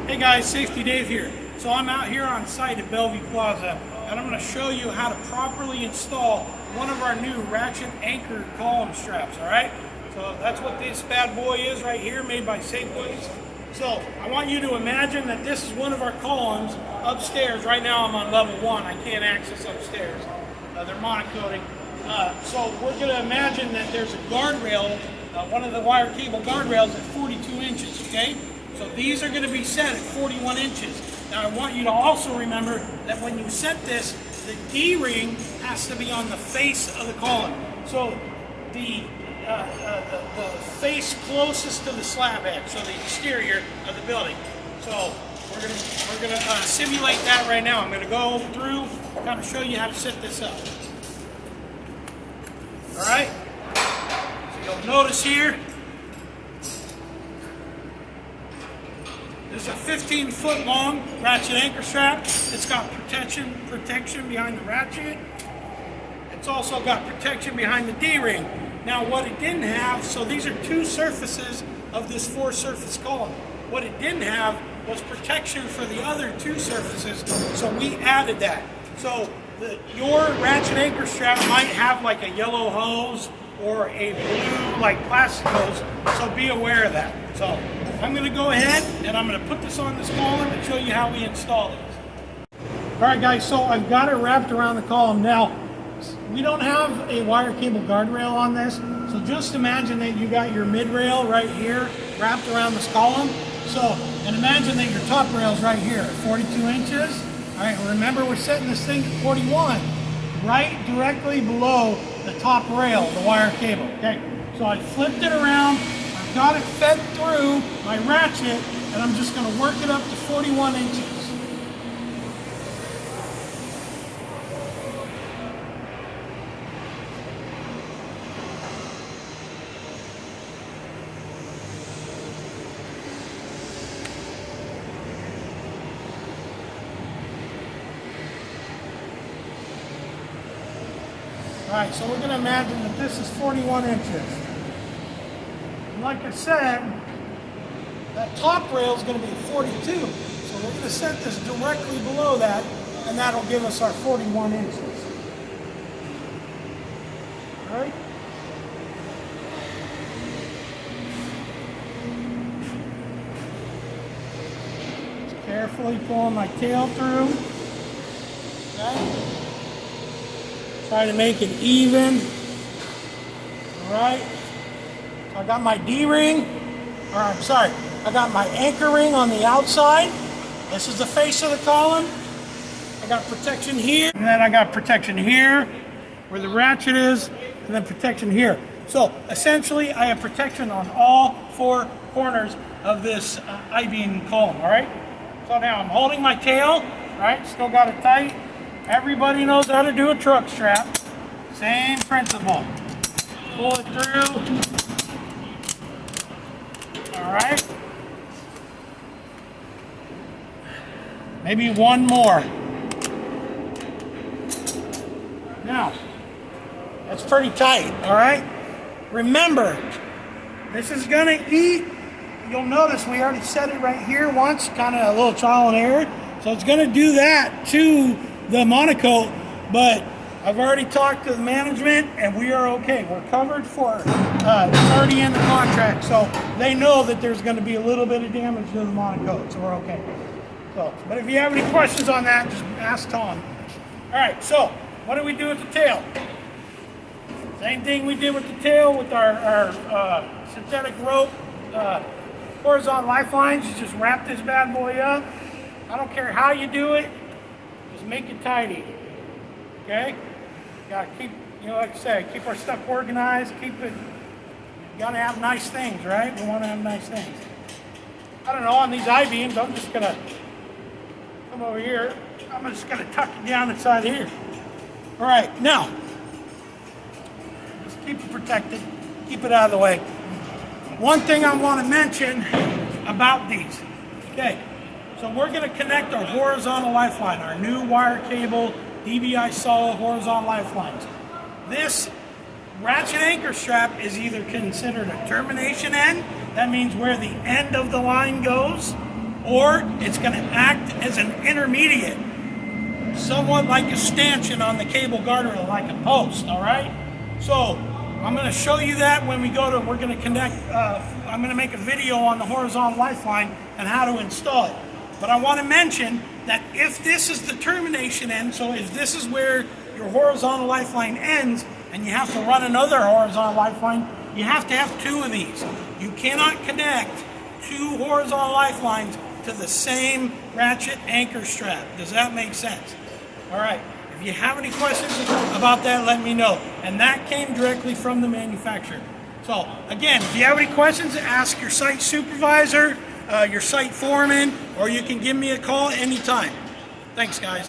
Hey guys, Safety Dave here. So I'm out here on site at Bellevue Plaza, and I'm going to show you how to properly install one of our new ratchet anchor column straps, alright? So that's what this bad boy is right here, made by Safeways. So I want you to imagine that this is one of our columns upstairs. Right now I'm on level 1, I can't access upstairs. They're monocoating. So we're going to imagine that there's a guardrail, one of the wire cable guardrails at 42 inches, okay? So these are going to be set at 41 inches. Now I want you to also remember that when you set this, the D-ring has to be on the face of the column. So the face closest to the slab edge, so the exterior of the building. So we're gonna simulate that right now. I'm gonna go through, kind of show you how to set this up. All right. So you'll notice here, there's a 15-foot long ratchet anchor strap. It's got protection behind the ratchet. It's also got protection behind the D-ring. Now what it didn't have, so these are two surfaces of this 4-surface column. What it didn't have was protection for the other 2 surfaces, so we added that. So your ratchet anchor strap might have like a yellow hose or a blue like plastic hose, so be aware of that. So I'm going to go ahead and I'm going to put this on this column and show you how we install this. Alright guys, so I've got it wrapped around the column. Now, we don't have a wire cable guardrail on this, so just imagine that you got your mid rail right here wrapped around this column. So, and imagine that your top rail is right here at 42 inches. Alright, remember we're setting this thing at 41, right directly below the top rail, the wire cable. Okay, so I flipped it around, I've got it fed through my ratchet, and I'm just going to work it up to 41 inches. Alright, so we're going to imagine that this is 41 inches. And like I said, that top rail is going to be 42. So we're going to set this directly below that, and that'll give us our 41 inches. Alright? Just carefully pulling my tail through. Okay? Try to make it even. Alright. So I got my D-ring, or I'm sorry, I got my anchor ring on the outside. This is the face of the column. I got protection here, and then I got protection here, where the ratchet is, and then protection here. So essentially, I have protection on all 4 corners of this I-beam column, alright? So now I'm holding my tail, right? Still got it tight. Everybody knows how to do a truck strap. Same principle. Pull it through. Alright. Maybe one more. Now, that's pretty tight, alright? Remember, this is going to eat. You'll notice we already set it right here once, kind of a little trial and error. So it's going to do that to the monocoat, but I've already talked to the management and we are okay. We're covered for it's already in the contract, so they know that there's going to be a little bit of damage to the monocoat, so we're okay. So, but if you have any questions on that, just ask Tom. Alright, so what do we do with the tail? Same thing we did with the tail with our synthetic rope horizontal lifelines. You just wrap this bad boy up. I don't care how you do it. Just make it tidy, okay? You gotta keep, like I said, keep our stuff organized, keep it, you gotta have nice things, right? We wanna have nice things. I don't know, on these I-beams, I'm just gonna come over here. I'm just gonna tuck it down inside here. All right, now, just keep it protected, keep it out of the way. One thing I wanna mention about these, okay? So we're going to connect our horizontal lifeline, our new wire cable DBI solid horizontal lifelines. This ratchet anchor strap is either considered a termination end, that means where the end of the line goes, or it's going to act as an intermediate, somewhat like a stanchion on the cable guardrail, like a post, all right? So I'm going to show you that when we go to, we're going to connect, I'm going to make a video on the horizontal lifeline and how to install it. But I want to mention that if this is the termination end, so if this is where your horizontal lifeline ends and you have to run another horizontal lifeline, you have to have two of these. You cannot connect two horizontal lifelines to the same ratchet anchor strap. Does that make sense? All right. If you have any questions about that, let me know. And that came directly from the manufacturer. So again, if you have any questions, ask your site supervisor, your site foreman, or you can give me a call anytime. Thanks, guys.